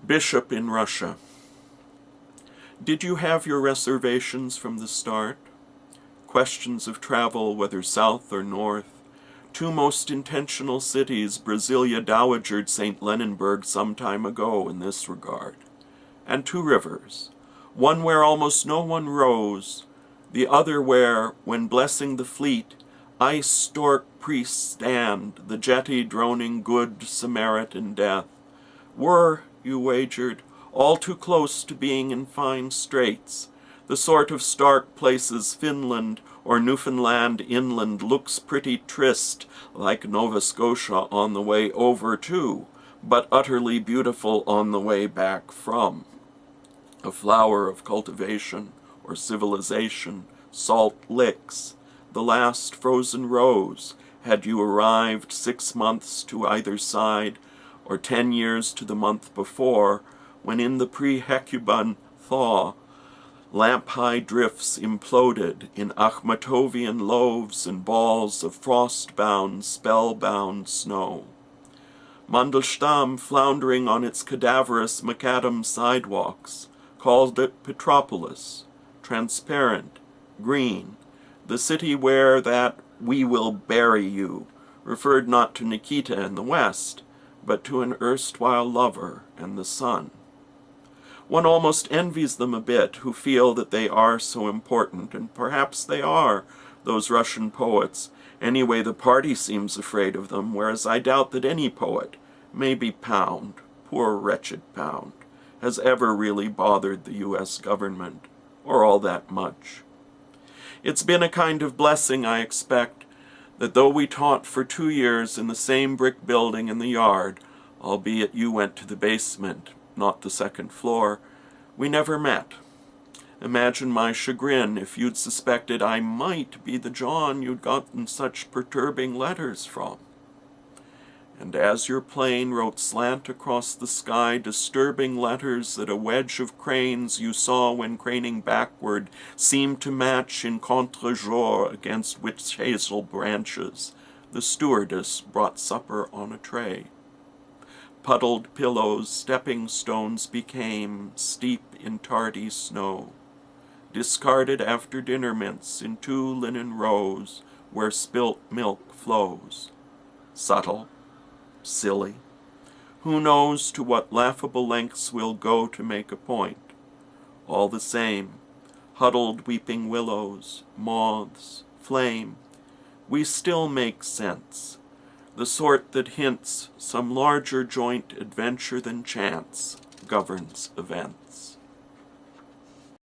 Bishop in Russia. Did you have your reservations from the start? Questions of travel, whether south or north. Two most intentional cities, Brasilia dowagered St. Leninburg some time ago in this regard. And two rivers, one where almost no one rows, the other where, when blessing the fleet, ice stork priests stand, the jetty droning good Samaritan death, were, you wagered, all too close to being in fine straits, the sort of stark places Finland or Newfoundland inland looks pretty trist, like Nova Scotia on the way over to, but utterly beautiful on the way back from. A flower of cultivation or civilization, salt licks, the last frozen rose, had you arrived 6 months to either side, or 10 years to the month before, when in the pre-Hecuban thaw, lamp-high drifts imploded in Akhmatovian loaves and balls of frost-bound, spell-bound snow. Mandelstam, floundering on its cadaverous macadam sidewalks, called it Petropolis, transparent, green, the city where that "we will bury you" referred not to Nikita in the West, but to an erstwhile lover and the sun. One almost envies them a bit who feel that they are so important, and perhaps they are, those Russian poets. Anyway, the party seems afraid of them, whereas I doubt that any poet, maybe Pound, poor wretched Pound, has ever really bothered the U.S. government, or all that much. It's been a kind of blessing, I expect, that though we taught for 2 years in the same brick building in the yard, albeit you went to the basement, not the second floor, we never met. Imagine my chagrin if you'd suspected I might be the John you'd gotten such perturbing letters from. And as your plane wrote slant across the sky disturbing letters that a wedge of cranes you saw when craning backward seemed to match in contre-jour against witch hazel branches, the stewardess brought supper on a tray. Puddled pillows stepping stones became, steep in tardy snow, discarded after dinner mints in 2 linen rows where spilt milk flows. Subtle, silly. Who knows to what laughable lengths we'll go to make a point? All the same, huddled weeping willows, moths, flame, we still make sense, the sort that hints some larger joint adventure than chance governs events.